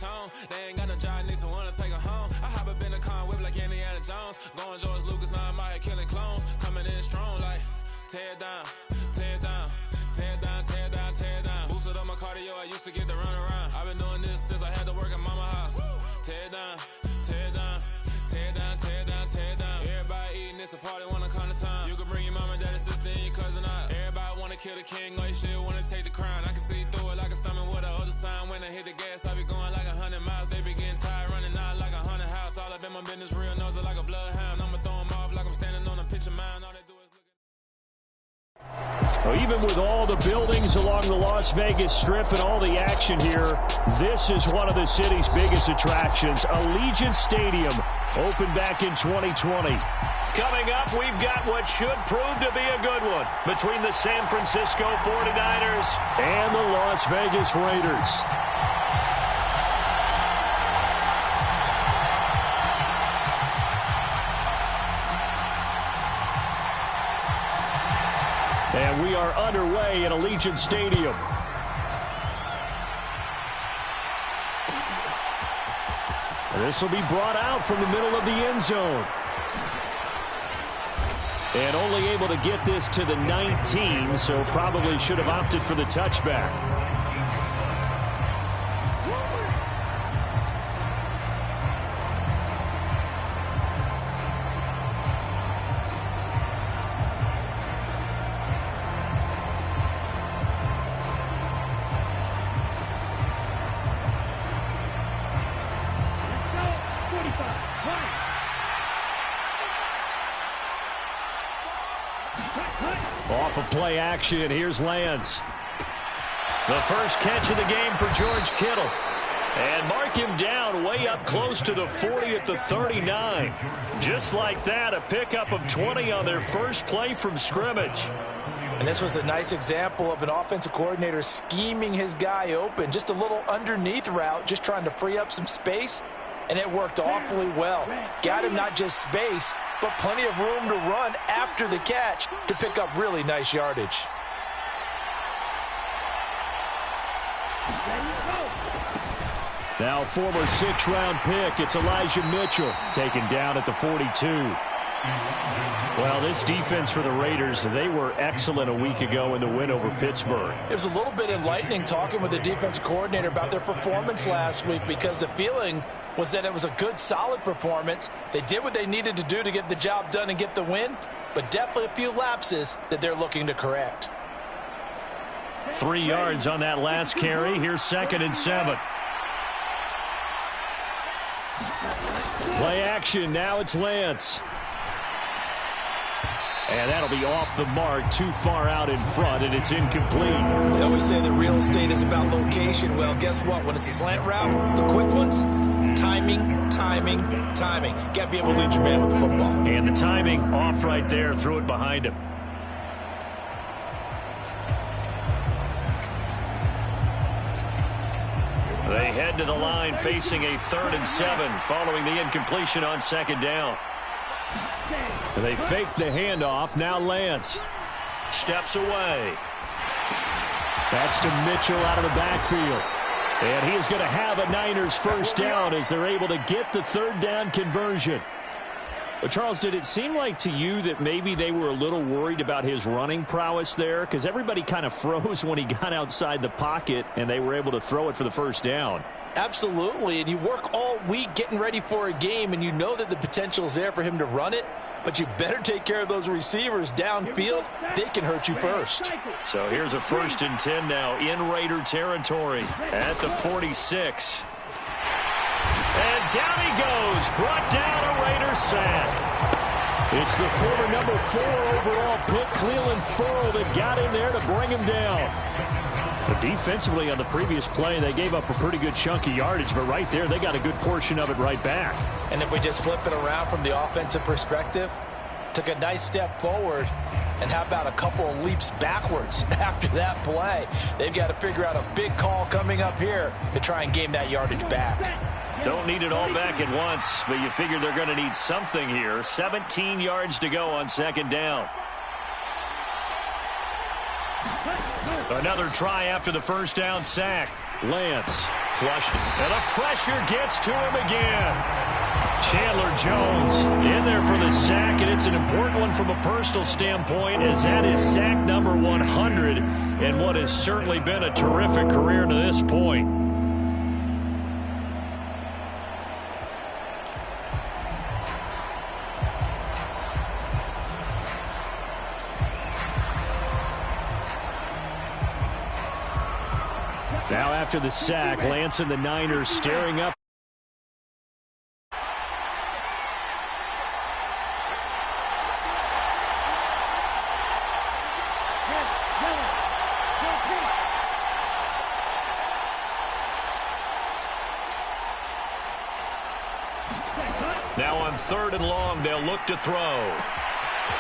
tone. They ain't got no job, need someone to take her home. I hop up in the car, whip like Indiana Jones. Going George Lucas, now I'm out here killing clones. Coming in strong like, tear down, tear down, tear down, tear down, tear down. Boosted up my cardio, I used to get to run around. I've been doing this since I had to work at mama house. Tear down, tear down, tear down, tear down, tear down. Everybody eating, it's a party, wanna come to time. You can bring your mama, daddy, sister, and your cousin out. Everybody wanna kill the king, or you shit wanna take the crown. I can see through it like a stomach with a other sign. When I hit the gas, I be going like 100 miles. They be getting tired, running out like 100 house. All up in my business, real nose like a bloodhound. I'ma throw them off like I'm standing on a pitcher mound. All they do is look at. So even with all the buildings along the Las Vegas Strip and all the action here, this is one of the city's biggest attractions. Allegiant Stadium opened back in 2020. Coming up, we've got what should prove to be a good one between the San Francisco 49ers and the Las Vegas Raiders. And we are underway at Allegiant Stadium. This will be brought out from the middle of the end zone. And only able to get this to the 19, so probably should have opted for the touchback. Off of play action, here's Lance. The first catch of the game for George Kittle. And mark him down way up close to the 40 at the 39. Just like that, a pickup of 20 on their first play from scrimmage. And this was a nice example of an offensive coordinator scheming his guy open. Just a little underneath route, just trying to free up some space. And it worked awfully well. Got him not just space, but plenty of room to run after the catch to pick up really nice yardage. Now former 6th-round pick, it's Elijah Mitchell, taken down at the 42. Well, this defense for the Raiders, they were excellent a week ago in the win over Pittsburgh. It was a little bit enlightening talking with the defense coordinator about their performance last week, because the feeling was that it was a good, solid performance. They did what they needed to do to get the job done and get the win, but definitely a few lapses that they're looking to correct. 3 yards on that last carry. Here's 2nd and 7. Play action. Now it's Lance. And that'll be off the mark, too far out in front, and it's incomplete. They always say that real estate is about location. Well, guess what? When it's a slant route, the quick ones, timing, timing, timing. Got to be able to lead your man with the football. And the timing off right there. Threw it behind him. They head to the line facing a 3rd and 7 following the incompletion on 2nd down. They fake the handoff. Now Lance steps away. That's to Mitchell out of the backfield. And he is going to have a Niners first down as they're able to get the 3rd down conversion. But Charles, did it seem like to you that maybe they were a little worried about his running prowess there? Because everybody kind of froze when he got outside the pocket and they were able to throw it for the first down. Absolutely, and you work all week getting ready for a game, and you know that the potential is there for him to run it, but you better take care of those receivers downfield. They can hurt you first. So here's a 1st and 10 now in Raider territory at the 46. And down he goes, brought down a Raider sack. It's the former number 4 overall pick, Cleveland Ferrell, that got in there to bring him down. But defensively on the previous play, they gave up a pretty good chunk of yardage, but right there, they got a good portion of it right back. And if we just flip it around from the offensive perspective, took a nice step forward, and how about a couple of leaps backwards after that play? They've got to figure out a big call coming up here to try and gain that yardage back. Don't need it all back at once, but you figure they're going to need something here. 17 yards to go on 2nd down. Another try after the first down sack. Lance flushed, and the pressure gets to him again. Chandler Jones in there for the sack, and it's an important one from a personal standpoint, as that is sack number 100 in what has certainly been a terrific career to this point. Now after the sack, Lance and the Niners staring up. Now on 3rd and long, they'll look to throw.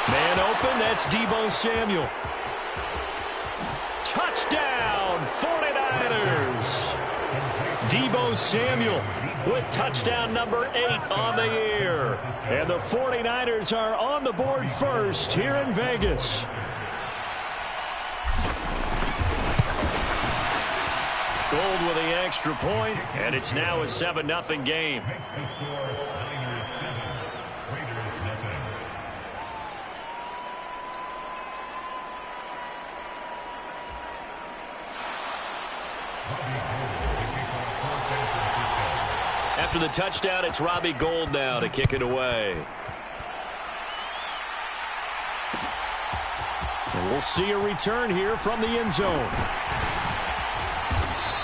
Man open, that's Deebo Samuel. Touchdown, 49ers. Deebo Samuel with touchdown number 8 on the year. And the 49ers are on the board first here in Vegas. Gold with the extra point, and it's now a 7-0 game. After the touchdown, it's Robbie Gould now to kick it away. And we'll see a return here from the end zone.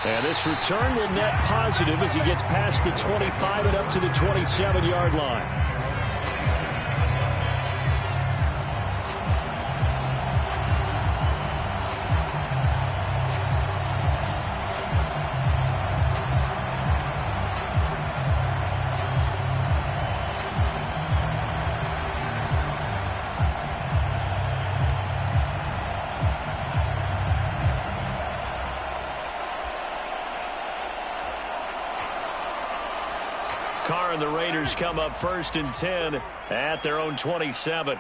And this return will net positive as he gets past the 25 and up to the 27-yard line. Carr and the Raiders come up 1st and 10 at their own 27.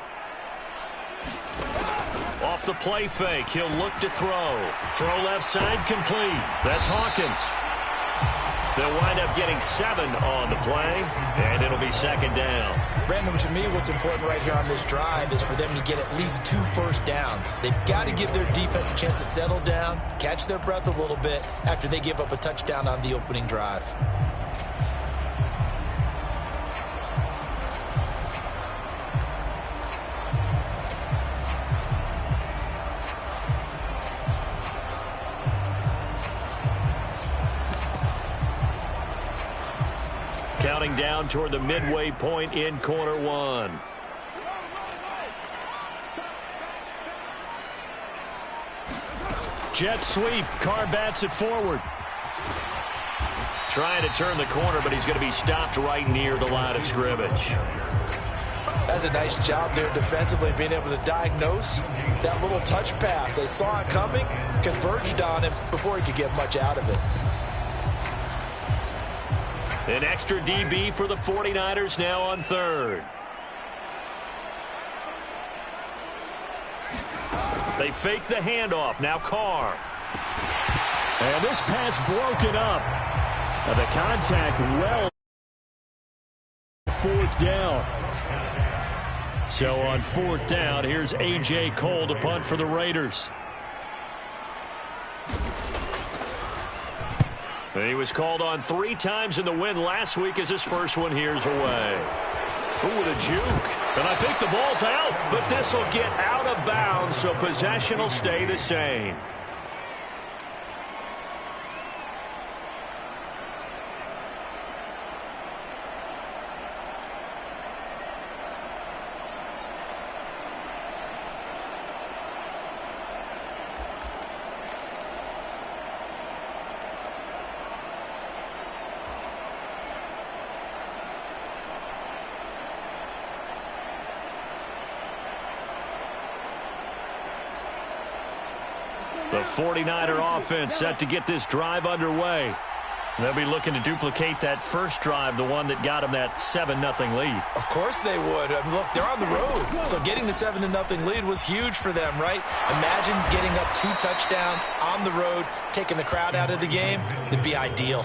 Off the play fake, he'll look to throw. Throw left side, complete. That's Hawkins. They'll wind up getting 7 on the play, and it'll be 2nd down. Brandon, to me, what's important right here on this drive is for them to get at least 2 first downs. They've got to give their defense a chance to settle down, catch their breath a little bit after they give up a touchdown on the opening drive. Counting down toward the midway point in quarter 1. Jet sweep. Carr bats it forward. Trying to turn the corner, but he's going to be stopped right near the line of scrimmage. That's a nice job there defensively, being able to diagnose that little touch pass. They saw it coming, converged on him before he could get much out of it. An extra DB for the 49ers now on 3rd. They fake the handoff. Now Carr. And this pass broken up. And the contact well. 4th down. So on 4th down, here's A.J. Cole to punt for the Raiders. He was called on 3 times in the win last week as his first one here's away. Ooh, with a juke. And I think the ball's out, but this will get out of bounds, so possession will stay the same. The 49er offense set to get this drive underway. They'll be looking to duplicate that first drive, the one that got them that 7-0 lead. Of course they would. I mean, look, they're on the road. So getting the 7-0 lead was huge for them, right? Imagine getting up 2 touchdowns on the road, taking the crowd out of the game. It'd be ideal.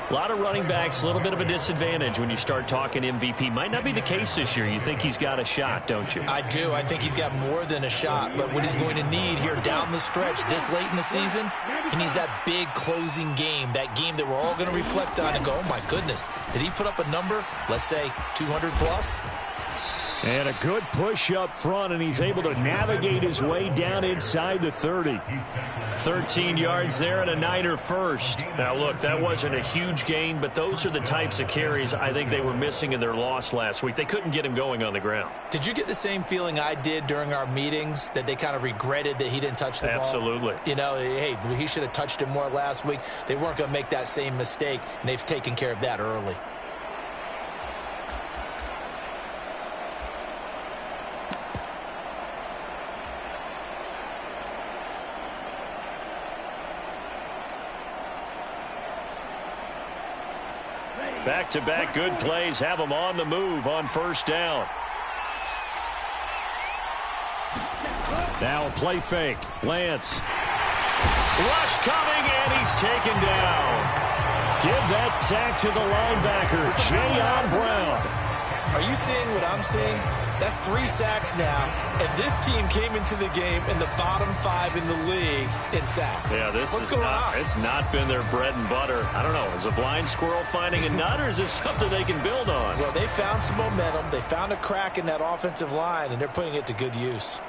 A lot of running backs, a little bit of a disadvantage when you start talking MVP. Might not be the case this year. You think he's got a shot, don't you? I do. I think he's got more than a shot. But what he's going to need here down the stretch this late in the season, he needs that big closing game, that game that we're all going to reflect on and go, oh, my goodness, did he put up a number, let's say 200 plus? And a good push up front, and he's able to navigate his way down inside the 30. 13 yards there and a Niner first. Now, look, that wasn't a huge gain, but those are the types of carries I think they were missing in their loss last week. They couldn't get him going on the ground. Did you get the same feeling I did during our meetings, that they kind of regretted that he didn't touch the ball? Absolutely. You know, hey, he should have touched it more last week. They weren't going to make that same mistake, and they've taken care of that early. Back-to-back good plays have them on the move on first down. Now a play fake. Lance. Rush coming, and he's taken down. Give that sack to the linebacker, Jayon Brown. Are you seeing what I'm seeing? That's 3 sacks now, and this team came into the game in the bottom 5 in the league in sacks. Yeah, What's going on? It's not been their bread and butter. I don't know. Is a blind squirrel finding a nut, or is this something they can build on? Well, they found some momentum. They found a crack in that offensive line, and they're putting it to good use.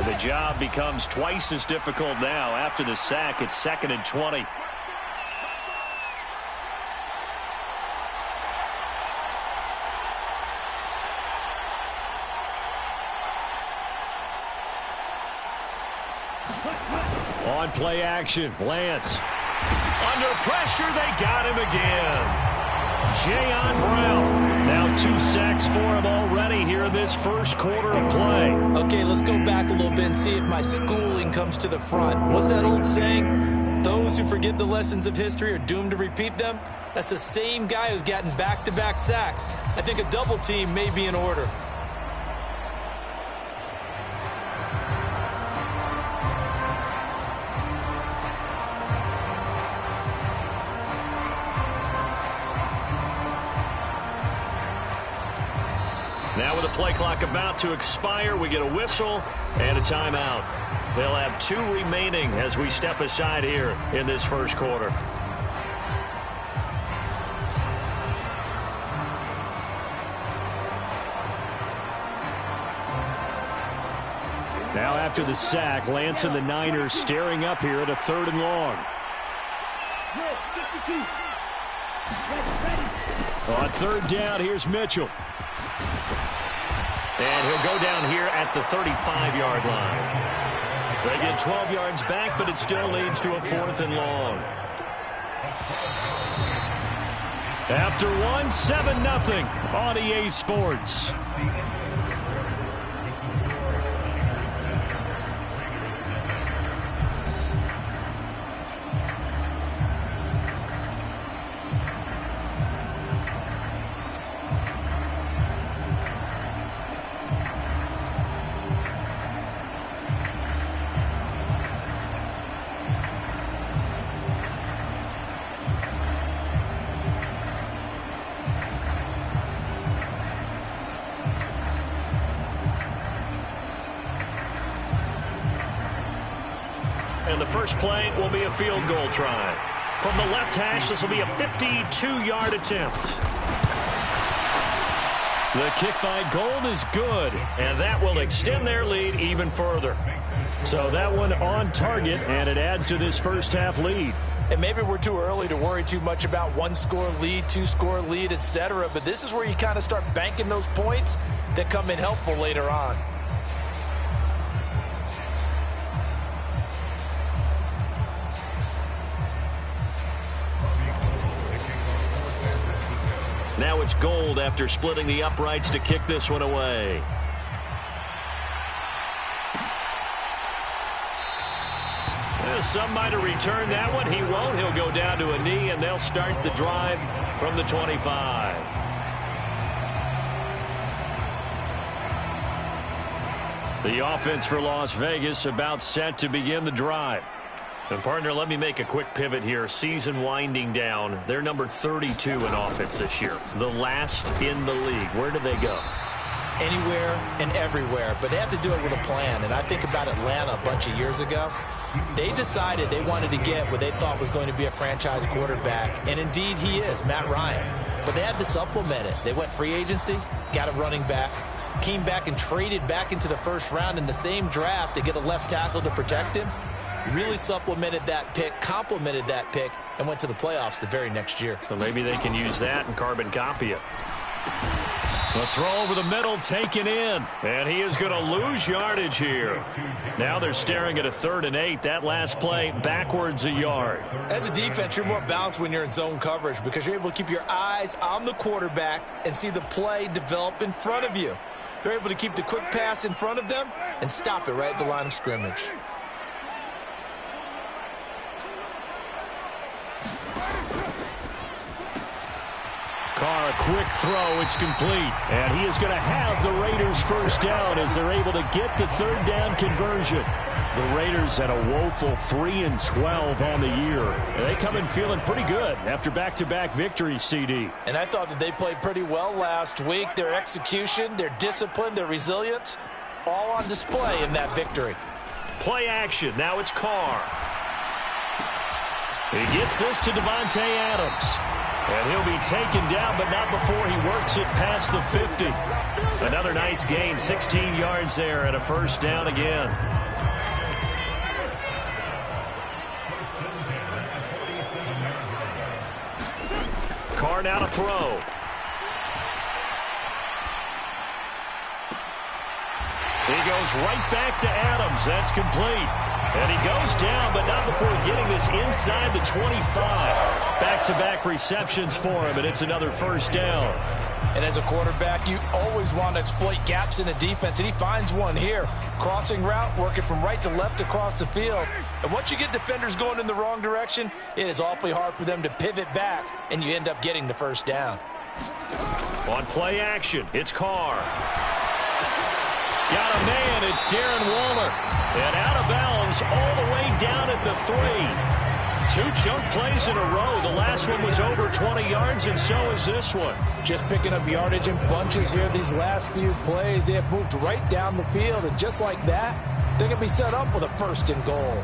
The job becomes twice as difficult now. After the sack, it's 2nd and 20. On play action, Lance. Under pressure, they got him again. Jayon Brown. Now 2 sacks for him already here in this first quarter of play. Okay, let's go back a little bit and see if my schooling comes to the front. What's that old saying? Those who forget the lessons of history are doomed to repeat them. That's the same guy who's gotten back-to-back sacks. I think a double team may be in order. Now with the play clock about to expire, we get a whistle and a timeout. They'll have 2 remaining as we step aside here in this first quarter. Now after the sack, Lance and the Niners staring up here at a 3rd and long. On 3rd down, here's Mitchell. And he'll go down here at the 35-yard line. They get 12 yards back, but it still leads to a 4th and long. After 1, 7-0 on EA Sports. And the first play will be a field goal try. From the left hash, this will be a 52-yard attempt. The kick by Gold is good, and that will extend their lead even further. So that one on target, and it adds to this first half lead. And maybe we're too early to worry too much about 1-score lead, 2-score lead, etc. But this is where you kind of start banking those points that come in helpful later on. Now it's Gold after splitting the uprights to kick this one away. Some might have returned that one. He won't. He'll go down to a knee, and they'll start the drive from the 25. The offense for Las Vegas about set to begin the drive. And, partner, let me make a quick pivot here. Season winding down. They're number 32 in offense this year. The last in the league. Where do they go? Anywhere and everywhere. But they have to do it with a plan. And I think about Atlanta a bunch of years ago. They decided they wanted to get what they thought was going to be a franchise quarterback. And, indeed, he is, Matt Ryan. But they had to supplement it. They went free agency, got a running back, came back and traded back into the first round in the same draft to get a left tackle to protect him. Really supplemented that pick, complemented that pick, and went to the playoffs the very next year. Well, maybe they can use that and carbon copy it. The throw over the middle taken in, and he is going to lose yardage here. Now they're staring at a 3rd and 8. That last play backwards a yard. As a defense, you're more balanced when you're in zone coverage because you're able to keep your eyes on the quarterback and see the play develop in front of you. They're able to keep the quick pass in front of them and stop it right at the line of scrimmage. Carr, a quick throw. It's complete. And he is going to have the Raiders first down as they're able to get the 3rd down conversion. The Raiders had a woeful 3-12 on the year. They come in feeling pretty good after back-to-back victories, CD. And I thought that they played pretty well last week. Their execution, their discipline, their resilience, all on display in that victory. Play action. Now it's Carr. He gets this to Devontae Adams. And he'll be taken down, but not before he works it past the 50. Another nice gain, 16 yards there, and a first down again. Carr now to throw. He goes right back to Adams. That's complete. And he goes down, but not before getting this inside the 25. Back-to-back receptions for him, and it's another first down. And as a quarterback, you always want to exploit gaps in a defense, and he finds one here. Crossing route, working from right to left across the field. And once you get defenders going in the wrong direction, it is awfully hard for them to pivot back, and you end up getting the first down. On play action, it's Carr. Got a man, it's Darren Waller. And out of bounds all the way down at the 3. 2 chunk plays in a row. The last one was over 20 yards, and so is this one. Just picking up yardage in bunches here these last few plays. They have moved right down the field, and just like that, they're going to be set up with a 1st and goal.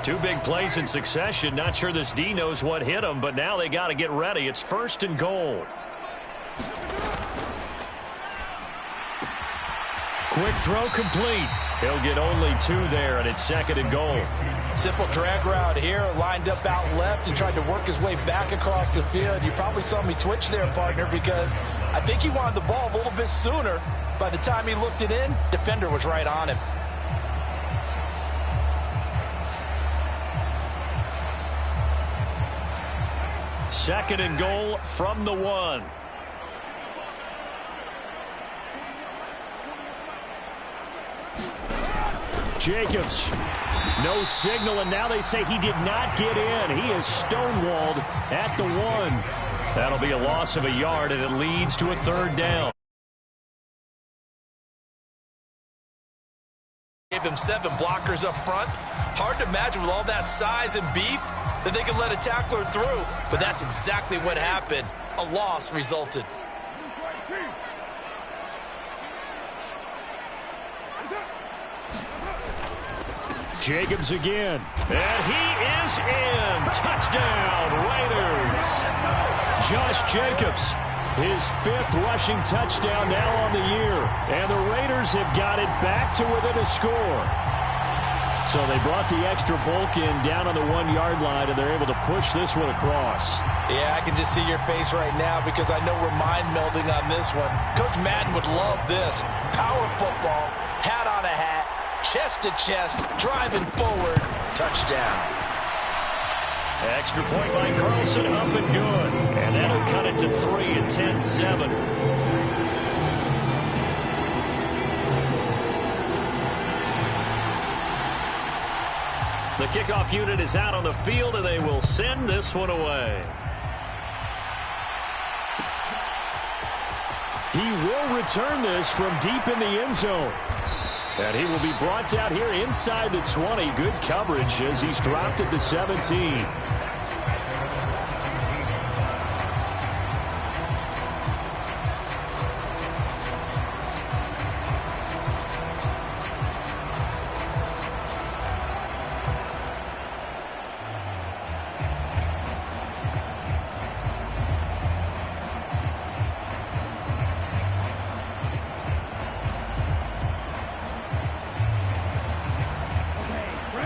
Two big plays in succession. Not sure this D knows what hit him, but now they got to get ready. It's 1st and goal. Quick throw complete. He'll get only 2 there, and it's 2nd and goal. Simple drag route here, lined up out left and tried to work his way back across the field. You probably saw me twitch there, partner, because I think he wanted the ball a little bit sooner. By the time he looked it in, defender was right on him. Second and goal from the 1. Jacobs, no signal, and now they say he did not get in. He is stonewalled at the 1. That'll be a loss of a yard, and it leads to a 3rd down. Gave him 7 blockers up front. Hard to imagine with all that size and beef that they could let a tackler through, but that's exactly what happened. A loss resulted. Jacobs again. And he is in. Touchdown, Raiders. Josh Jacobs, his 5th rushing touchdown now on the year. And the Raiders have got it back to within a score. So they brought the extra bulk in down on the 1-yard line, and they're able to push this one across. Yeah, I can just see your face right now because I know we're mind melding on this one. Coach Madden would love this. Power football, hat on a hat, chest to chest, driving forward, touchdown. Extra point by Carlson, up and good. And that'll cut it to 3 at 10-7. The kickoff unit is out on the field, and they will send this one away. He will return this from deep in the end zone. And he will be brought down here inside the 20. Good coverage as he's dropped at the 17.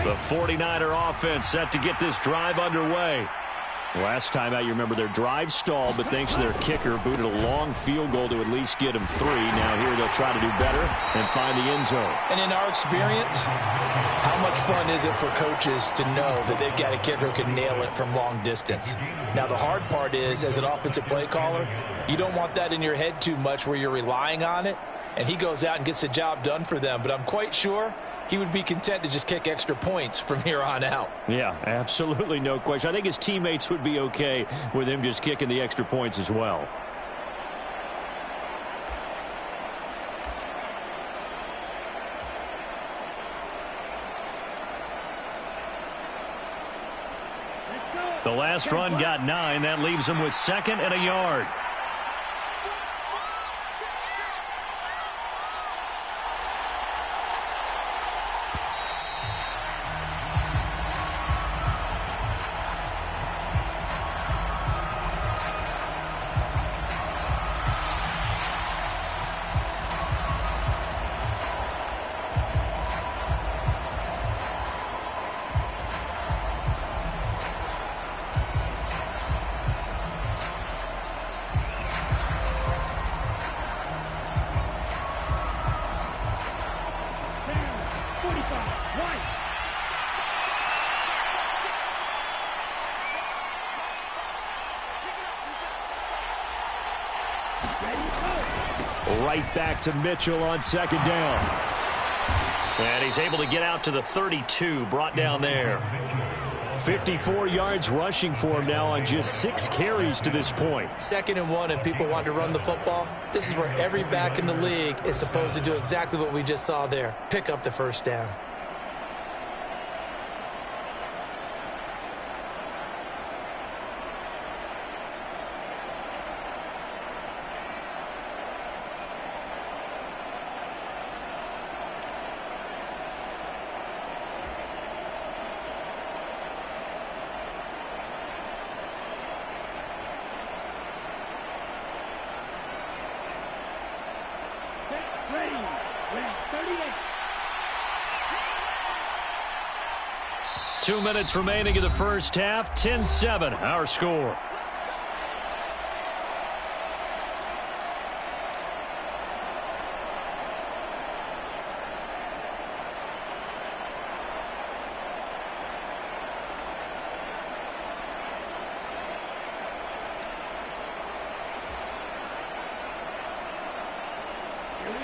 The 49er offense set to get this drive underway. Last time out, you remember their drive stalled, but thanks to their kicker, booted a long field goal to at least get them 3. Now here they'll try to do better and find the end zone. And in our experience, how much fun is it for coaches to know that they've got a kicker who can nail it from long distance? Now, the hard part is, as an offensive play caller, you don't want that in your head too much where you're relying on it, and he goes out and gets the job done for them. But I'm quite sure he would be content to just kick extra points from here on out. Yeah, absolutely no question. I think his teammates would be okay with him just kicking the extra points as well. The last run got 9. That leaves him with 2nd and a yard. Right back to Mitchell on 2nd down. And he's able to get out to the 32, brought down there. 54 yards rushing for him now on just 6 carries to this point. 2nd and 1 and people want to run the football. This is where every back in the league is supposed to do exactly what we just saw there. Pick up the first down. Ready. 38. 2 minutes remaining in the first half. 10-7, our score.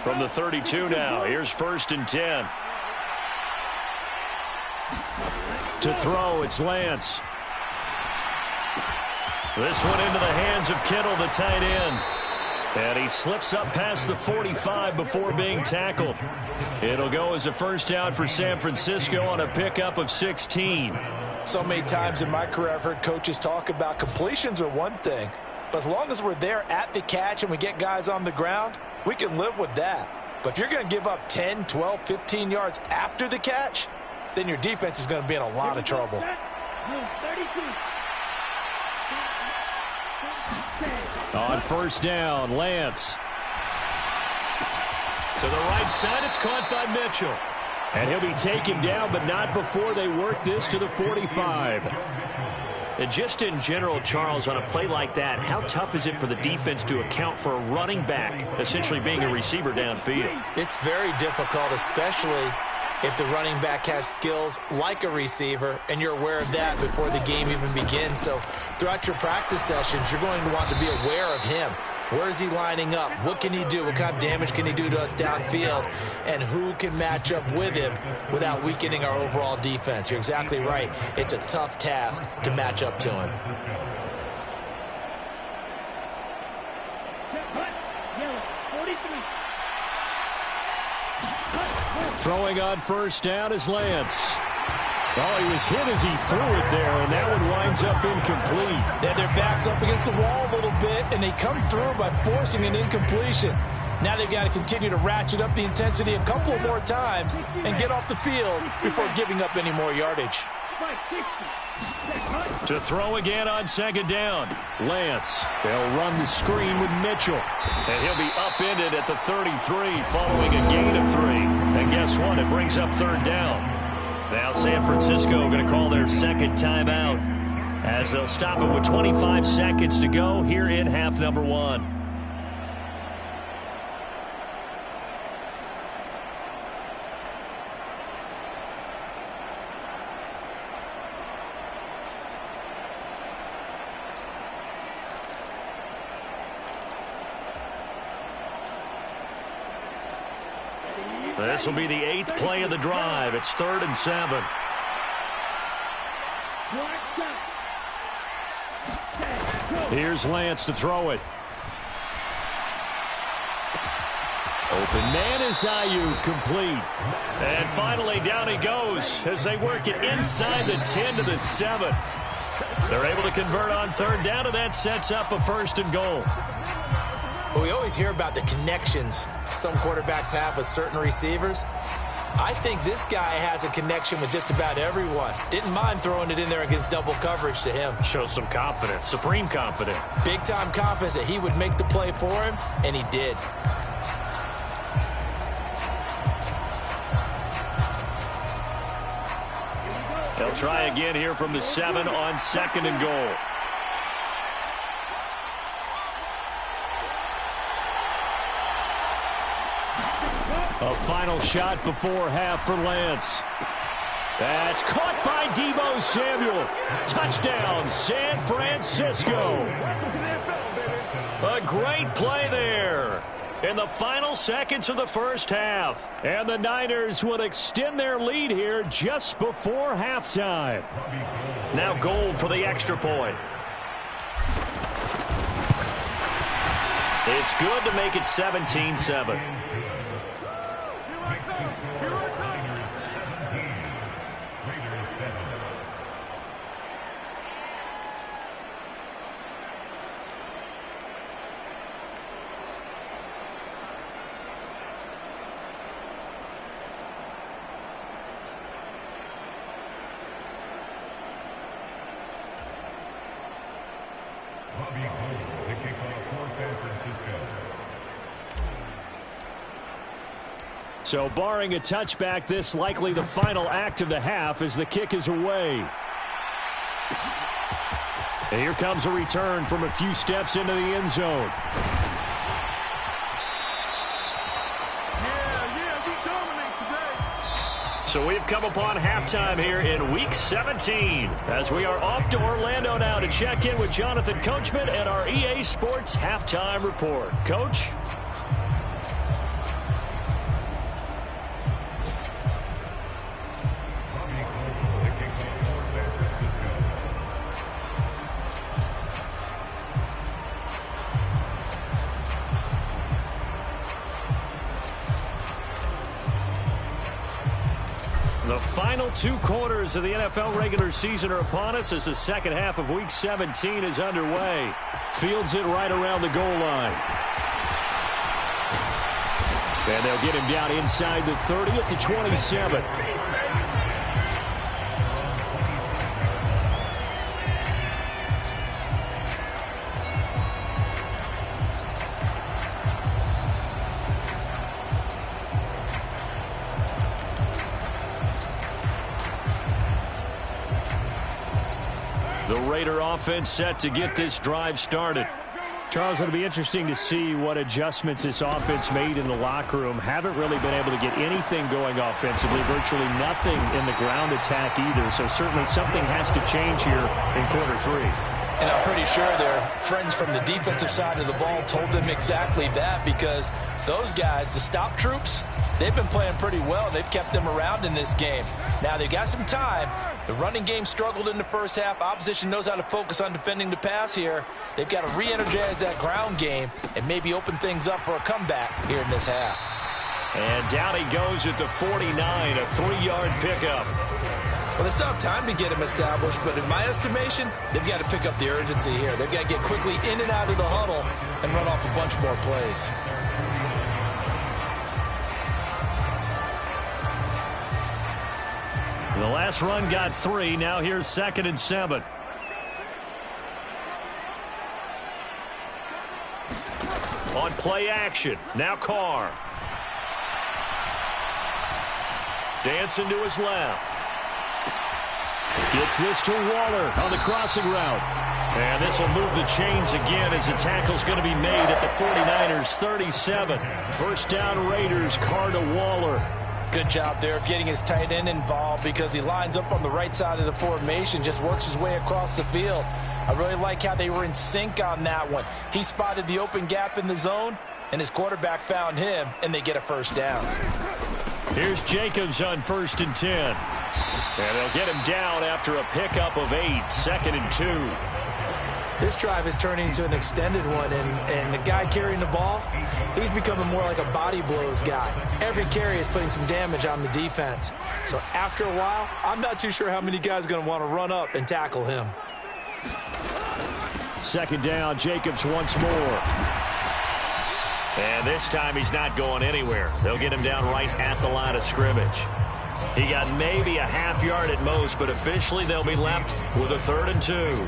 From the 32 now, here's 1st and 10. To throw, it's Lance. This one into the hands of Kittle, the tight end. And he slips up past the 45 before being tackled. It'll go as a first down for San Francisco on a pickup of 16. So many times in my career I've heard coaches talk about completions are one thing, but as long as we're there at the catch and we get guys on the ground, we can live with that. But if you're going to give up 10, 12, 15 yards after the catch, then your defense is going to be in a lot of trouble. On first down, Lance. To the right side, it's caught by Mitchell. And he'll be taken down, but not before they work this to the 45. And just in general, Charles, on a play like that, how tough is it for the defense to account for a running back essentially being a receiver downfield? It's very difficult, especially if the running back has skills like a receiver, and you're aware of that before the game even begins. So throughout your practice sessions, you're going to want to be aware of him. Where is he lining up? What can he do? What kind of damage can he do to us downfield? And who can match up with him without weakening our overall defense? You're exactly right. It's a tough task to match up to him. Throwing on first down is Lance. Oh, he was hit as he threw it there, and that one winds up incomplete. Then their back's up against the wall a little bit, and they come through by forcing an incompletion. Now they've got to continue to ratchet up the intensity a couple more times and get off the field before giving up any more yardage. To throw again on second down, Lance. They'll run the screen with Mitchell. And he'll be upended at the 33 following a gain of 3. And guess what? It brings up third down. Now San Francisco going to call their second timeout as they'll stop it with 25 seconds to go here in half number 1. This will be the 8th play of the drive. It's 3rd and 7. Here's Lance to throw it. Open man is Ayuk, complete. And finally down he goes as they work it inside the 10 to the 7. They're able to convert on third down, and that sets up a 1st and goal. Well, we always hear about the connections some quarterbacks have with certain receivers. I think this guy has a connection with just about everyone. Didn't mind throwing it in there against double coverage to him. Shows some confidence, supreme confidence. Big-time confidence that he would make the play for him, and he did. They'll try again here from the 7 on 2nd and goal. A final shot before half for Lance. That's caught by Deebo Samuel. Touchdown, San Francisco. A great play there in the final seconds of the first half. And the Niners will extend their lead here just before halftime. Now Gold for the extra point. It's good to make it 17-7. So barring a touchback, this likely the final act of the half as the kick is away. And here comes a return from a few steps into the end zone. So we've come upon halftime here in Week 17 as we are off to Orlando now to check in with Jonathan Coachman and our EA Sports Halftime Report. Coach? The final 2 quarters of the NFL regular season are upon us as the second half of Week 17 is underway. Fields it right around the goal line. And they'll get him down inside the 30 at the 27. The Raider offense set to get this drive started. Charles, it'll be interesting to see what adjustments this offense made in the locker room. Haven't really been able to get anything going offensively, virtually nothing in the ground attack either. So certainly something has to change here in quarter 3. And I'm pretty sure their friends from the defensive side of the ball told them exactly that, because those guys, the stop troops, they've been playing pretty well. They've kept them around in this game. Now, they've got some time. The running game struggled in the first half. Opposition knows how to focus on defending the pass here. They've got to re-energize that ground game and maybe open things up for a comeback here in this half. And down he goes at the 49, a 3-yard pickup. Well, they still have time to get him established, but in my estimation, they've got to pick up the urgency here. They've got to get quickly in and out of the huddle and run off a bunch more plays. The last run got 3. Now here's 2nd and 7. On play action. Now Carr. Dancing to his left. Gets this to Waller on the crossing route. And this will move the chains again as the tackle's going to be made at the 49ers 37. First down Raiders, Carr to Waller. Good job there of getting his tight end involved, because he lines up on the right side of the formation, just works his way across the field. I really like how they were in sync on that one. He spotted the open gap in the zone, and his quarterback found him, and they get a first down. Here's Jacobs on 1st and 10. And they'll get him down after a pickup of 8, 2nd and 2. This drive is turning into an extended one, and the guy carrying the ball, he's becoming more like a body blows guy. Every carry is putting some damage on the defense. So after a while, I'm not too sure how many guys are going to want to run up and tackle him. 2nd down, Jacobs once more. And this time he's not going anywhere. They'll get him down right at the line of scrimmage. He got maybe a half yard at most, but officially they'll be left with a 3rd and 2.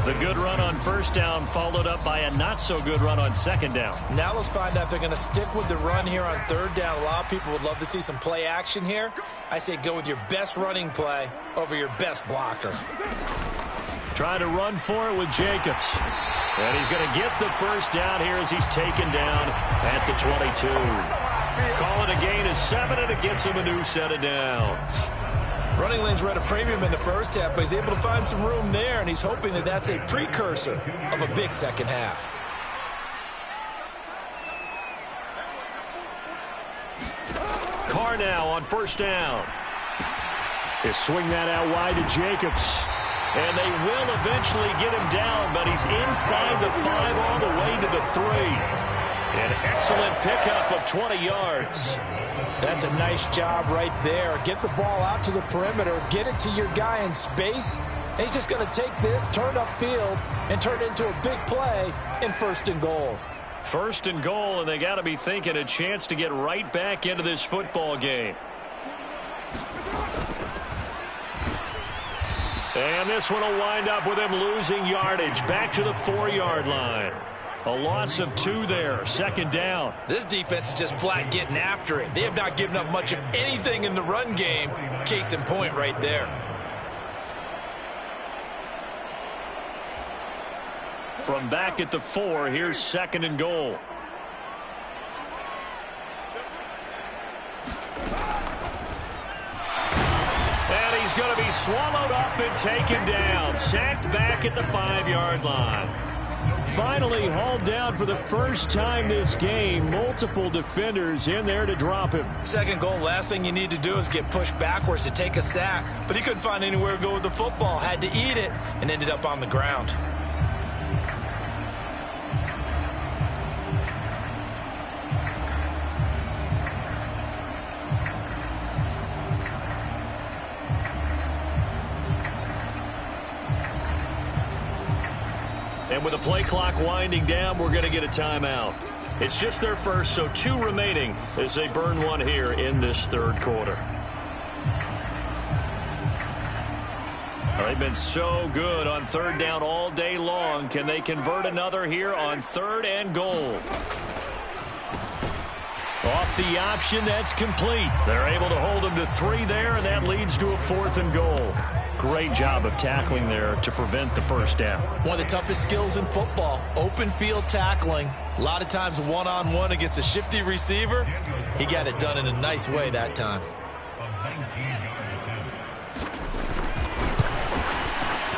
The good run on 1st down followed up by a not-so-good run on 2nd down. Now let's find out if they're going to stick with the run here on 3rd down. A lot of people would love to see some play action here. I say go with your best running play over your best blocker. Trying to run for it with Jacobs. And he's going to get the first down here as he's taken down at the 22. Call it a gain of 7, and it gets him a new set of downs. Running lanes were at a premium in the first half, but he's able to find some room there, and he's hoping that that's a precursor of a big second half. Carr now on 1st down. They swing that out wide to Jacobs. And they will eventually get him down, but he's inside the 5 all the way to the 3. An excellent pickup of 20 yards. That's a nice job right there. Get the ball out to the perimeter, get it to your guy in space, and he's just going to take this, turn upfield, and turn it into a big play in 1st and goal. 1st and goal, and they got to be thinking a chance to get right back into this football game. And this one will wind up with him losing yardage back to the 4-yard line. A loss of 2 there, 2nd down. This defense is just flat getting after it. They have not given up much of anything in the run game. Case in point right there. From back at the 4, here's 2nd and goal. And he's going to be swallowed up and taken down. Sacked back at the 5-yard line. Finally hauled down for the first time this game. Multiple defenders in there to drop him. 2nd goal, last thing you need to do is get pushed backwards to take a sack. But he couldn't find anywhere to go with the football. Had to eat it and ended up on the ground. And with the play clock winding down, we're going to get a timeout. It's just their first, so 2 remaining as they burn one here in this 3rd quarter. They've been so good on 3rd down all day long. Can they convert another here on 3rd and goal? Off the option, that's complete. They're able to hold them to 3 there, and that leads to a 4th and goal. great job of tackling there to prevent the first down. One of the toughest skills in football, open field tackling. A lot of times one-on-one against a shifty receiver. He got it done in a nice way that time.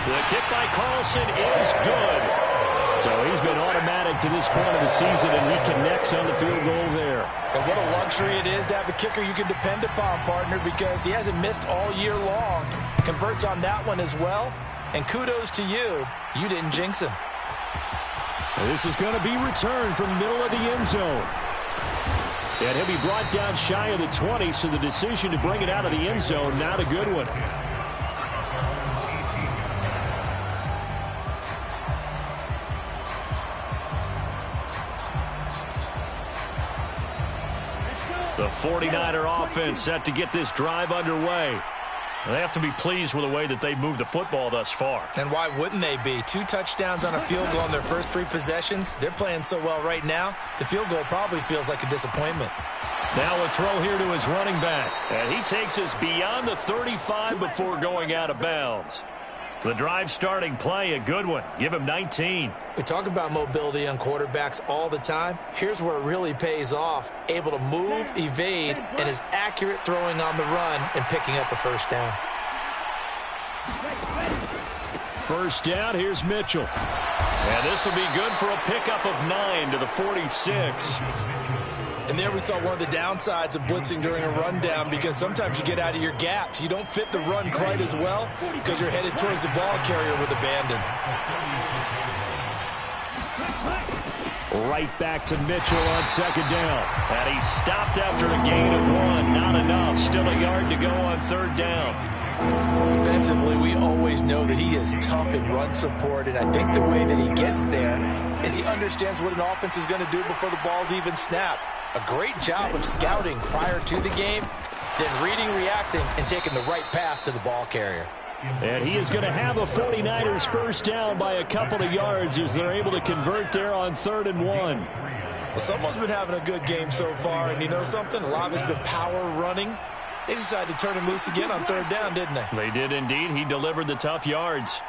The kick by Carlson is good. So he's been automatic to this point of the season, and he connects on the field goal there. And what a luxury it is to have a kicker you can depend upon, partner, because he hasn't missed all year long. Converts on that one as well. And kudos to you. You didn't jinx him. This is going to be returned from the middle of the end zone. And he'll be brought down shy of the 20, so the decision to bring it out of the end zone, not a good one. The 49er offense set to get this drive underway. They have to be pleased with the way that they've moved the football thus far. And why wouldn't they be? 2 touchdowns on a field goal in their first 3 possessions. They're playing so well right now, the field goal probably feels like a disappointment. Now a throw here to his running back. And he takes us beyond the 35 before going out of bounds. The drive starting play, a good one. Give him 19. We talk about mobility on quarterbacks all the time. Here's where it really pays off. Able to move, evade, and is accurate throwing on the run and picking up a first down. First down, here's Mitchell. And this will be good for a pickup of 9 to the 46. And there we saw one of the downsides of blitzing during a rundown, because sometimes you get out of your gaps. You don't fit the run quite as well because you're headed towards the ball carrier with abandon. Right back to Mitchell on second down. And he stopped after a gain of 1. Not enough. Still a yard to go on third down. Defensively, we always know that he is tough in run support, and I think the way that he gets there is he understands what an offense is going to do before the ball's even snapped. A great job of scouting prior to the game, then reading, reacting, and taking the right path to the ball carrier. And he is going to have a 49ers first down by a couple of yards as they're able to convert there on 3rd and 1. Well, someone's been having a good game so far, and you know something? A lot of it's been power running. They decided to turn him loose again on 3rd down, didn't they? They did indeed. He delivered the tough yards.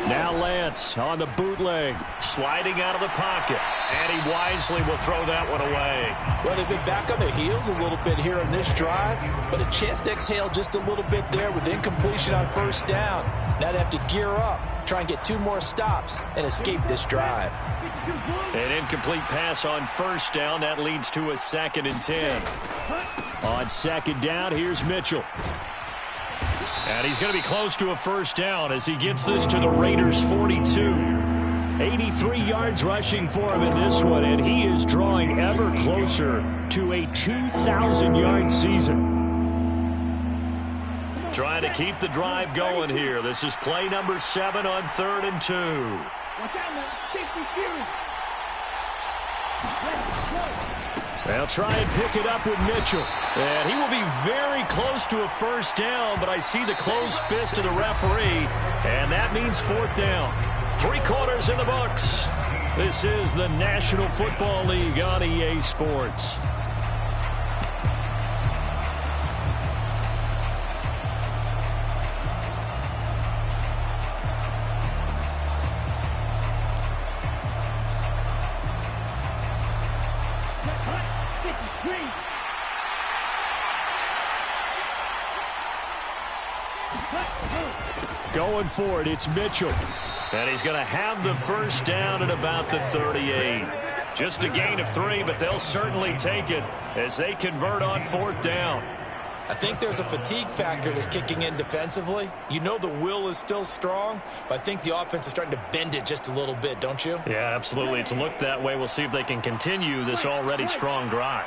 Now Lance on the bootleg, sliding out of the pocket, and he wisely will throw that one away. Well, they've been back on their heels a little bit here on this drive, but a chance to exhale just a little bit there with incompletion on first down. Now they have to gear up, try and get 2 more stops, and escape this drive. An incomplete pass on first down. That leads to a 2nd and 10. On second down, here's Mitchell. And he's going to be close to a first down as he gets this to the Raiders' 42. 83 yards rushing for him in this one, and he is drawing ever closer to a 2,000-yard season. Trying to keep the drive going here. This is play number 7 on 3rd and 2. Watch out, man. Safety series. They'll try and pick it up with Mitchell. And he will be very close to a first down, but I see the closed fist of the referee, and that means 4th down. 3 quarters in the books. This is the National Football League on EA Sports. Going for it, it's Mitchell. And he's going to have the first down at about the 38. Just a gain of 3, but they'll certainly take it as they convert on 4th down. I think there's a fatigue factor that's kicking in defensively. You know the will is still strong, but I think the offense is starting to bend it just a little bit, don't you? Yeah, absolutely. It's looked that way. We'll see if they can continue this already strong drive.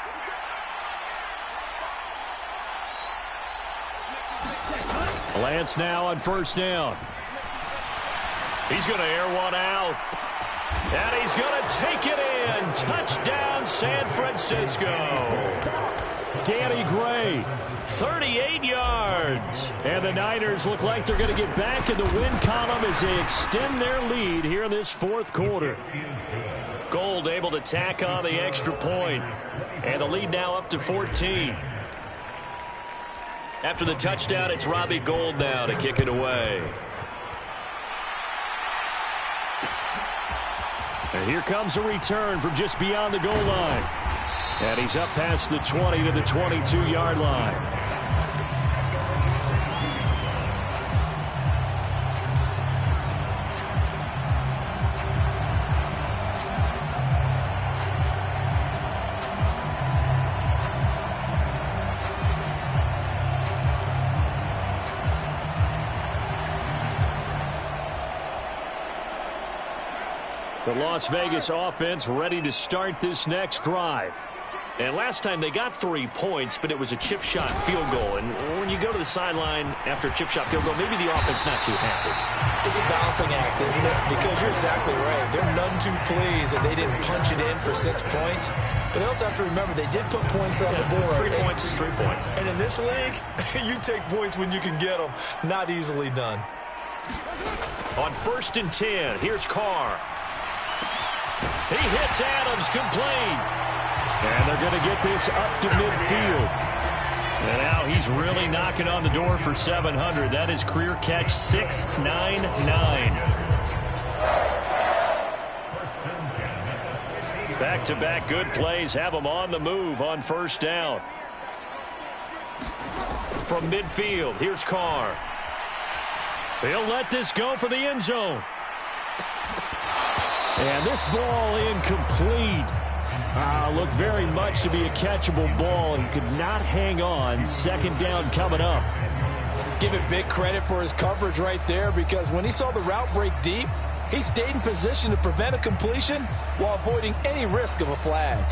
Lance now on first down. He's going to air one out. And he's going to take it in. Touchdown, San Francisco. Danny Gray, 38 yards. And the Niners look like they're going to get back in the win column as they extend their lead here in this 4th quarter. Gold able to tack on the extra point. And the lead now up to 14. After the touchdown, it's Robbie Gould now to kick it away. And here comes a return from just beyond the goal line. And he's up past the 20 to the 22-yard line. The Las Vegas offense ready to start this next drive. And last time they got 3 points, but it was a chip shot field goal. And when you go to the sideline after a chip shot field goal, maybe the offense not too happy. It's a balancing act, isn't it? Because you're exactly right. They're none too pleased that they didn't punch it in for 6 points. But they also have to remember they did put points on the board. 3 points is 3 points. And in this league, you take points when you can get them. Not easily done. On 1st and 10, here's Carr. He hits Adams complete. And they're going to get this up to midfield. And now he's really knocking on the door for 700. That is career catch 699. Back-to-back good plays have him on the move on 1st down. From midfield, here's Carr. He'll let this go for the end zone. And this ball incomplete. Looked very much to be a catchable ball and could not hang on. 2nd down coming up. Give it big credit for his coverage right there, because when he saw the route break deep, he stayed in position to prevent a completion while avoiding any risk of a flag.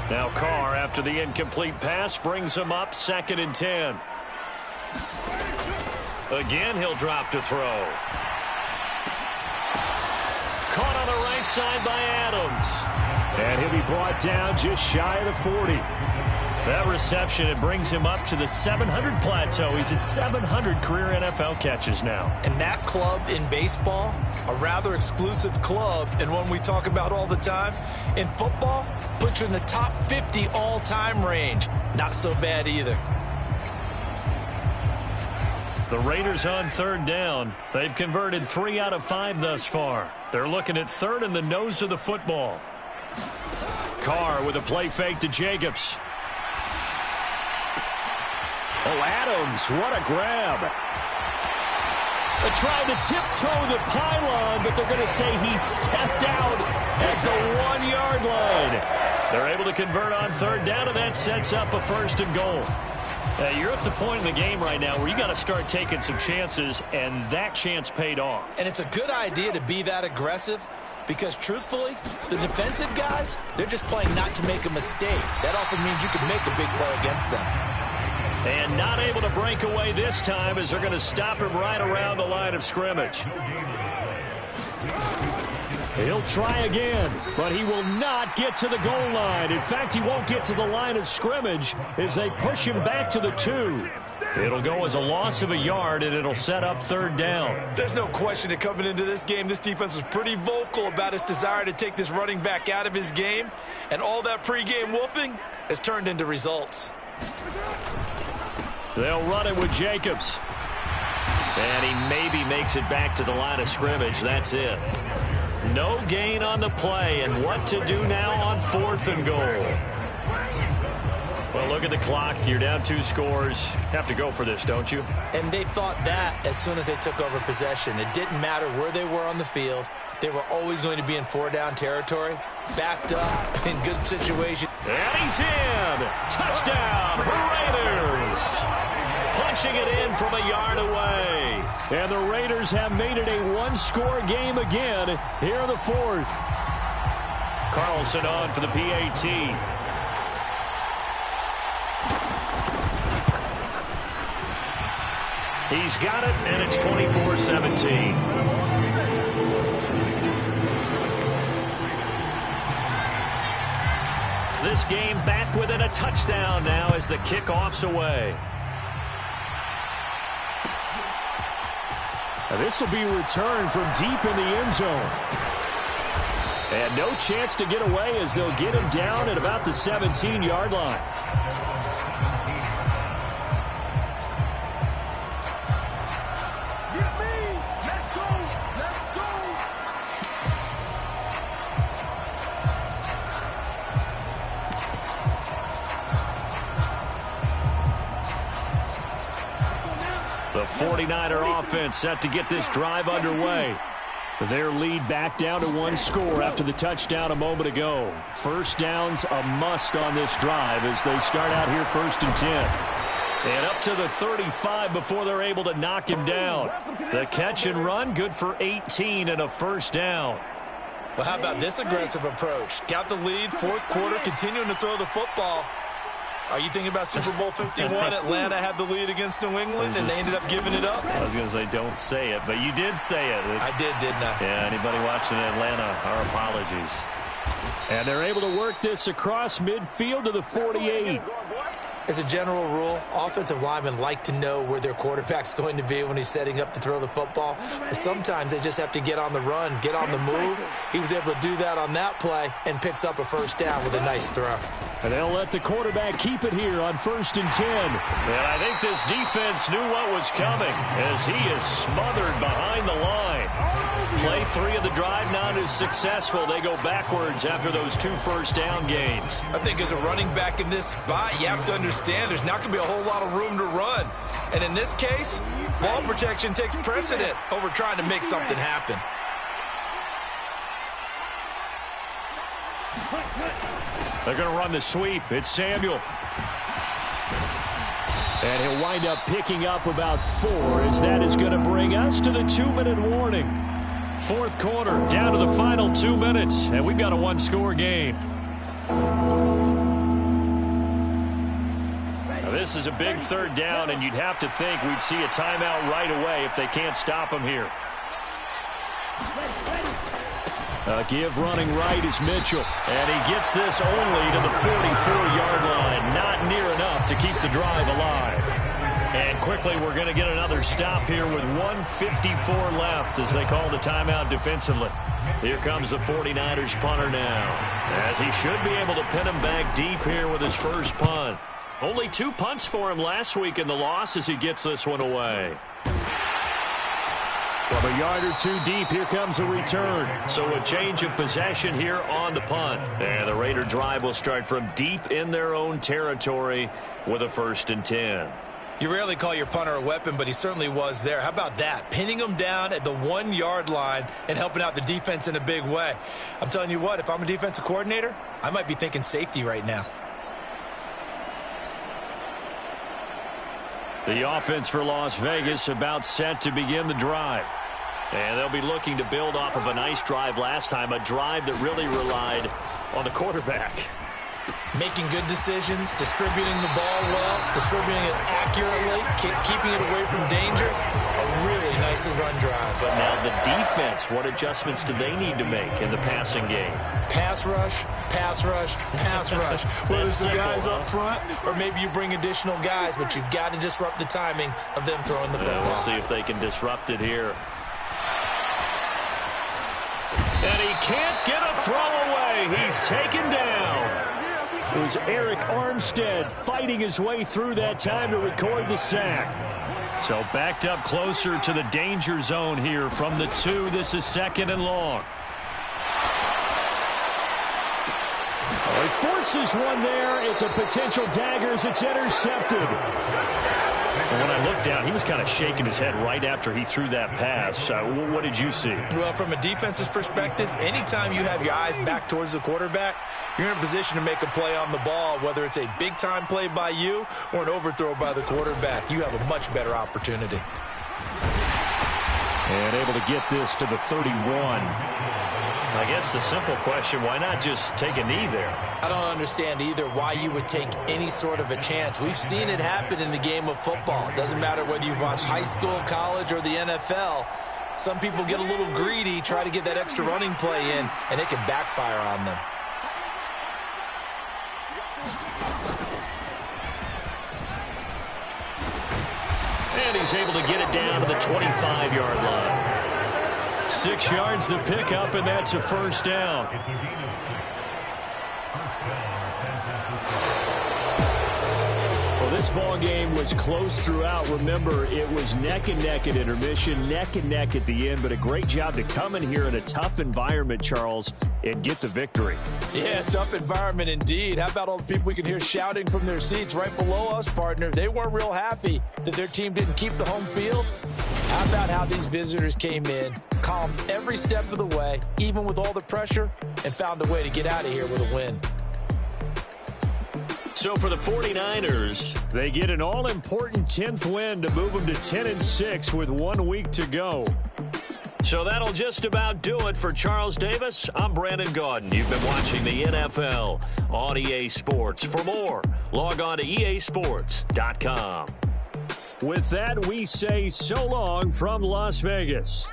Now Carr, after the incomplete pass, brings him up 2nd and 10. Again, he'll drop to throw. Caught on the right side by Adams. And he'll be brought down just shy of the 40. That reception, it brings him up to the 700 plateau. He's at 700 career NFL catches now. And that club in baseball, a rather exclusive club, and one we talk about all the time. In football, puts you in the top 50 all-time range. Not so bad either. The Raiders on 3rd down. They've converted 3 out of 5 thus far. They're looking at 3rd in the nose of the football. Carr with a play fake to Jacobs. Oh, Adams, what a grab. They're trying to tiptoe the pylon, but they're going to say he stepped out at the 1-yard line. They're able to convert on 3rd down, and that sets up a 1st and goal. You're at the point in the game right now where you got to start taking some chances, and that chance paid off. And it's a good idea to be that aggressive, because truthfully, the defensive guys, they're just playing not to make a mistake. That often means you can make a big play against them. And not able to break away this time, as they're going to stop him right around the line of scrimmage. He'll try again, but he will not get to the goal line. In fact, he won't get to the line of scrimmage as they push him back to the 2. It'll go as a loss of a yard, and it'll set up 3rd down. There's no question that coming into this game, this defense was pretty vocal about its desire to take this running back out of his game. And all that pregame wolfing has turned into results. They'll run it with Jacobs. And he maybe makes it back to the line of scrimmage. That's it. No gain on the play, and what to do now on 4th and goal. Well, look at the clock. You're down 2 scores. Have to go for this, don't you? And they thought that as soon as they took over possession. It didn't matter where they were on the field. They were always going to be in 4-down territory, backed up, in good situation. And he's in. Touchdown, Raiders. Punching it in from a yard away. And the Raiders have made it a 1-score game again here in the 4th. Carlson on for the PAT. He's got it, and it's 24-17. this game back within a touchdown now as the kickoff's away. Now this will be returned from deep in the end zone. And no chance to get away as they'll get him down at about the 17-yard line. The 49er offense set to get this drive underway. Their lead back down to one score after the touchdown a moment ago. First down's a must on this drive as they start out here 1st and 10. And up to the 35 before they're able to knock him down. The catch and run, good for 18 and a first down. Well, how about this aggressive approach? Got the lead, 4th quarter, continuing to throw the football. Are you thinking about Super Bowl 51? Atlanta had the lead against New England, and they ended up giving it up? I was going to say don't say it, but you did say it. I did, didn't I? Yeah, anybody watching Atlanta, our apologies. And they're able to work this across midfield to the 48. As a general rule, offensive linemen like to know where their quarterback's going to be when he's setting up to throw the football. But sometimes they just have to get on the run, get on the move. He was able to do that on that play and picks up a first down with a nice throw. And they'll let the quarterback keep it here on 1st and 10. And I think this defense knew what was coming as he is smothered behind the line. Play 3 of the drive not as successful. They go backwards after those 2 first down gains. I think as a running back in this spot, you have to understand there's not going to be a whole lot of room to run. And in this case, ball protection takes precedent over trying to make something happen. They're going to run the sweep. It's Samuel. And he'll wind up picking up about 4 as that is going to bring us to the 2-minute warning. 4th quarter, down to the final 2 minutes, and we've got a 1-score game. Now this is a big 3rd down, and you'd have to think we'd see a timeout right away if they can't stop him here. A give running right is Mitchell. And he gets this only to the 44-yard line. Not near enough to keep the drive alive. And quickly we're going to get another stop here with 1:54 left as they call the timeout defensively. Here comes the 49ers punter now, as he should be able to pin him back deep here with his first punt. Only 2 punts for him last week in the loss as he gets this one away. From a yard or 2 deep, here comes a return. So a change of possession here on the punt. And the Raider drive will start from deep in their own territory with a 1st and 10. You rarely call your punter a weapon, but he certainly was there. How about that? Pinning him down at the 1-yard line and helping out the defense in a big way. I'm telling you what, if I'm a defensive coordinator, I might be thinking safety right now. The offense for Las Vegas about set to begin the drive. And they'll be looking to build off of a nice drive last time, a drive that really relied on the quarterback. Making good decisions, distributing the ball well, distributing it accurately, keeping it away from danger. A really nicely run drive. But now the defense, what adjustments do they need to make in the passing game? Pass rush, pass rush, pass rush. Whether it's the guys up front or maybe you bring additional guys, but you've got to disrupt the timing of them throwing the football. We'll see if they can disrupt it here. And he can't get a throw away. He's taken down. It was Eric Armstead fighting his way through that time to record the sack. So backed up closer to the danger zone here from the 2. This is 2nd and long. He forces one there. It's a potential dagger as it's intercepted. When I looked down, he was kind of shaking his head right after he threw that pass. What did you see? Well, from a defense's perspective, anytime you have your eyes back towards the quarterback, you're in a position to make a play on the ball, whether it's a big-time play by you or an overthrow by the quarterback. You have a much better opportunity. And able to get this to the 31. I guess the simple question, why not just take a knee there? I don't understand either why you would take any sort of a chance. We've seen it happen in the game of football. It doesn't matter whether you've watched high school, college, or the NFL. Some people get a little greedy, try to get that extra running play in, and it can backfire on them. he's able to get it down to the 25-yard line. 6 yards the pickup, and that's a first down. Well, this ball game was close throughout. Remember, it was neck and neck at intermission, neck and neck at the end, but a great job to come in here in a tough environment, Charles, and get the victory. Yeah, tough environment indeed. How about all the people we can hear shouting from their seats right below us, partner? They weren't real happy that their team didn't keep the home field. How about how these visitors came in, calm every step of the way, even with all the pressure, and found a way to get out of here with a win. So for the 49ers, they get an all-important 10th win to move them to 10-6 with 1 week to go. So that'll just about do it for Charles Davis. I'm Brandon Gaudin. You've been watching the NFL on EA Sports. For more, log on to easports.com. With that, we say so long from Las Vegas.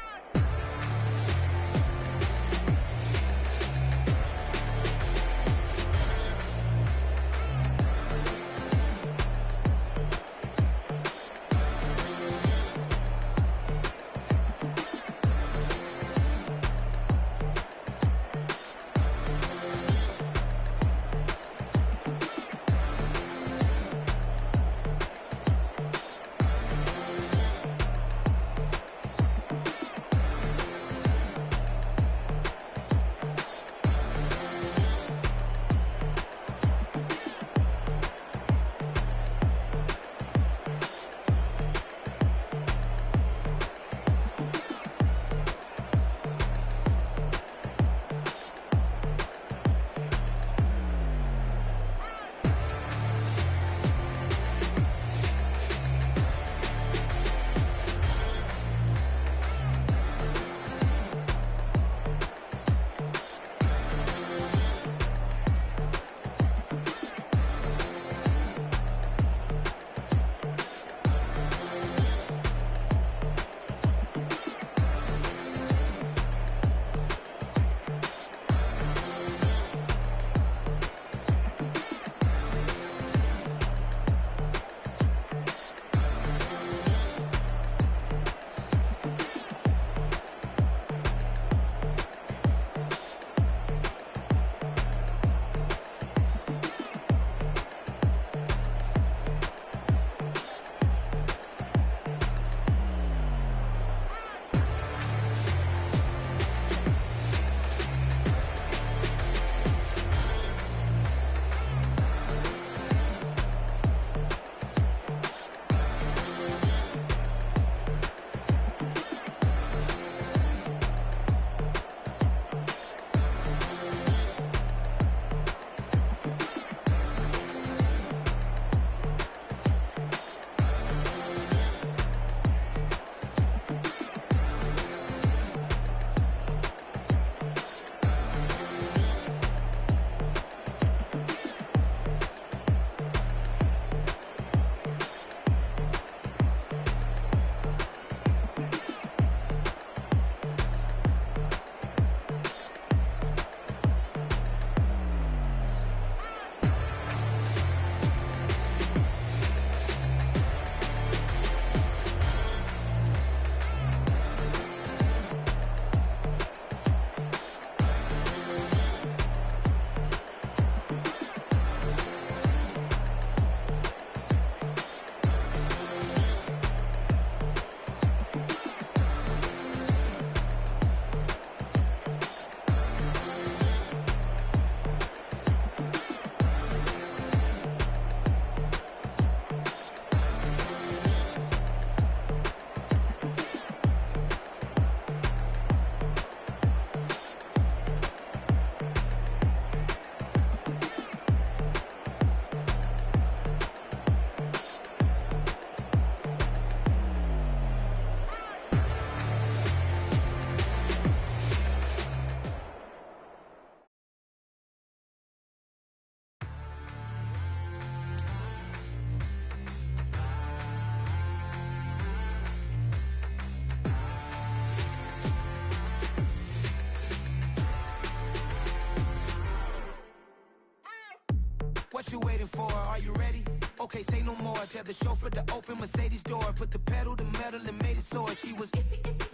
What you waiting for? Are you ready? Okay. Okay, say no more. Tell the chauffeur to open Mercedes door. Put the pedal to metal and made it soar. She was,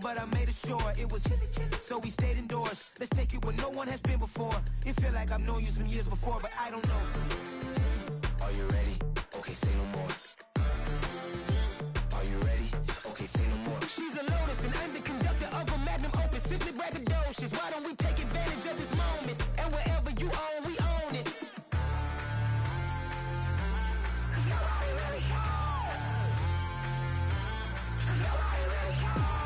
but I made it sure it was. So we stayed indoors. Let's take it where no one has been before. It feel like I've known you some years before, but I don't know. Are you ready? Okay, say no more. Are you ready? Okay, say no more. She's a Lotus and I'm the conductor of a Magnum Opus. Simply braggadocious. Why don't we take advantage of this moment? And wherever you own, we own it. Nobody really cares. Nobody really cares.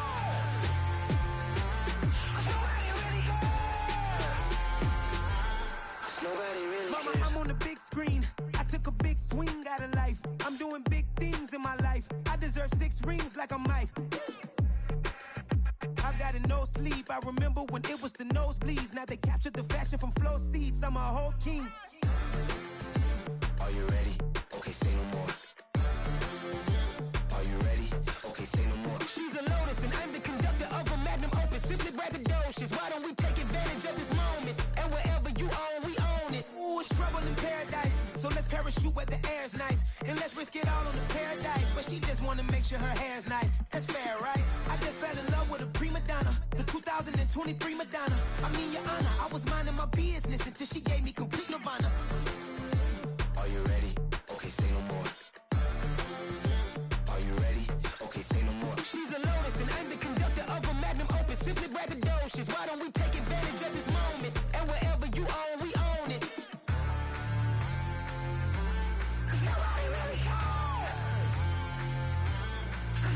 Nobody really cares. Nobody really cares. Mama, I'm on the big screen. I took a big swing out of life. I'm doing big things in my life. I deserve 6 rings like I'm Mike. I've got no sleep. I remember when it was the nosebleeds. Now they captured the fashion from flow seats. I'm a whole king. Are you ready? Okay, say no more. Are you ready? Okay, say no more. She's a Lotus and I'm the conductor of a Magnum Opus. Simply braggadocious. Why don't we take advantage of this moment? And wherever you own, we own it. Ooh, it's trouble in paradise. So let's parachute where the air's nice. And let's risk it all on the paradise. But she just wanna make sure her hair's nice. That's fair, right? I just fell in love with a prima donna. The 2023 Madonna. I mean, your honor, I was minding my business until she gave me complete nirvana. Are you ready? Okay, say no more. Are you ready? Okay, say no more. She's a Lotus and I'm the conductor of a Magnum Opus. Simply braggadocious. Why don't we take advantage of this moment? And wherever you own, we own it. Nobody really cares.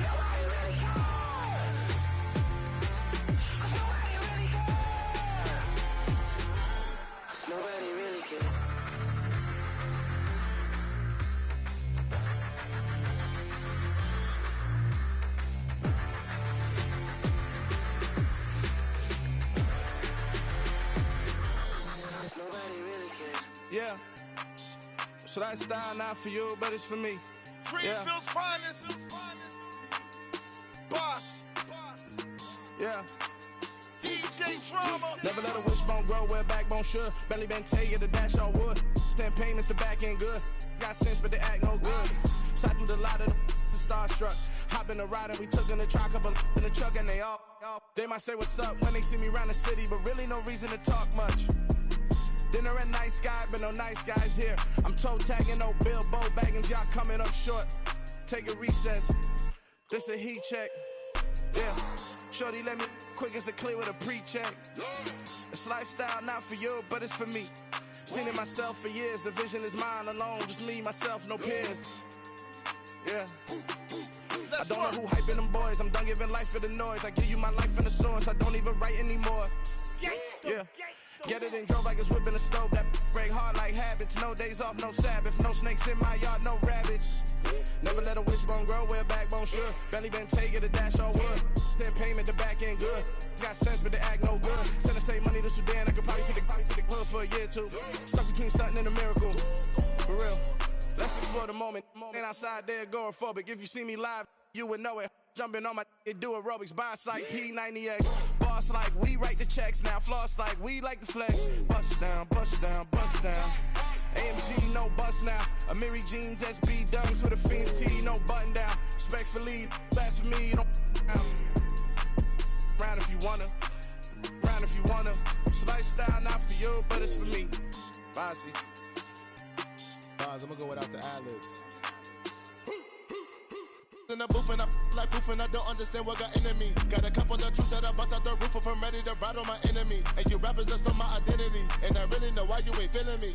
Nobody really cares. Nobody really cares. Nobody really cares. Nobody really cares. Yeah. So that style not for you, but it's for me. Greenfield's finest. Boss. Yeah. DJ Drama. Never let a wishbone grow where a backbone should. Belly been taken to dash all wood. 10 payments, the back end good. Got sense, but they act no good. Shot through the lot of the starstruck. Hop in the ride and we took in the truck, couple in the truck and they all. They might say what's up when they see me around the city, but really no reason to talk much. Dinner at Nice Guy, but no nice guys here. I'm toe tagging, no Bilbo bagging, y'all coming up short. Take a recess. This a heat check. Yeah. Shorty let me quick as a clear with a pre-check. It's lifestyle not for you, but it's for me. Seen it myself for years. The vision is mine alone. Just me, myself, no peers. Yeah. I don't know who hyping them boys. I'm done giving life for the noise. I give you my life in the source. I don't even write anymore. Yeah. Get it and drove like it's whipping a stove. That break hard like habits. No days off, no Sabbath. No snakes in my yard, no rabbits. Never let a wishbone grow where a backbone should. Belly been taken to dash all wood. 10 payment, the back end good. Got sense, but they act no good. Send the same money to Sudan. I could probably fit the hood for a year or two. Stuck between stunting and a miracle. For real. Let's explore the moment. Ain't outside there agoraphobic. If you see me live, you would know it. Jumping on my do aerobics, boss like P90X. Boss like we write the checks now. Floss like we like the flex. Bust down, bust down, bust down. AMG, no bust now. Amiri jeans, SB dunks with a Fiends tee, no button down. Respectfully, that's for me, you don't round if you wanna. Round if you wanna. It's lifestyle not for you, but it's for me. Bossy. I'm gonna go without the ad-libs. In the booth and I like proof and I don't understand what got into me. Got a couple of truths that I bust out the roof if I'm ready to ride on my enemy. And you rappers just stole my identity. And I really know why you ain't feeling me.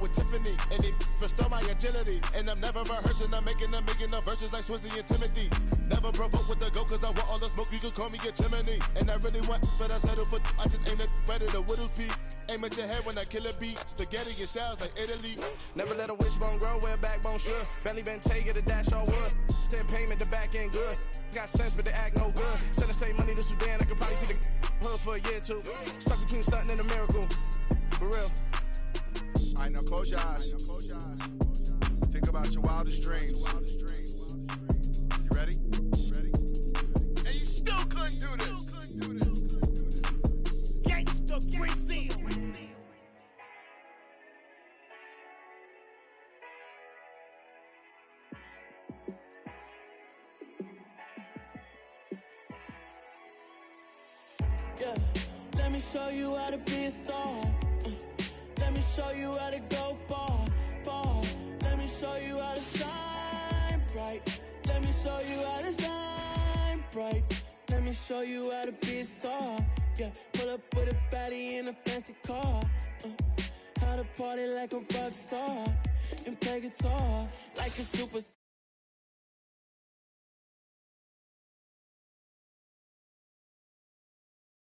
With Tiffany and they restore my agility. And I'm never rehearsing, I'm making a million of verses like Swizzy and Timothy. Never provoke with the go cause I want all the smoke, you can call me a chimney. And I really want, but I settle for I just aim at ready to Whittles Peak. Aim at your head when I kill a beat. Spaghetti and shells like Italy. Never let a wishbone grow where a backbone should. Belly been taken to dash all wood. 10 payment, the back end good. Got sense, but they act no good. Send the same money to Sudan, I could probably fit the hood for a year or two. Stuck between stunting and a miracle. For real. Alright, now close your eyes. Think about your wildest dreams. You ready? And you still couldn't do this. Gangsta Greenfield. Yeah, let me show you how to be a star. Let me show you how to go far, far. Let me show you how to shine bright. Let me show you how to shine bright. Let me show you how to be a star. Yeah, pull up with a baddie in a fancy car. How to party like a rock star and play guitar like a superstar.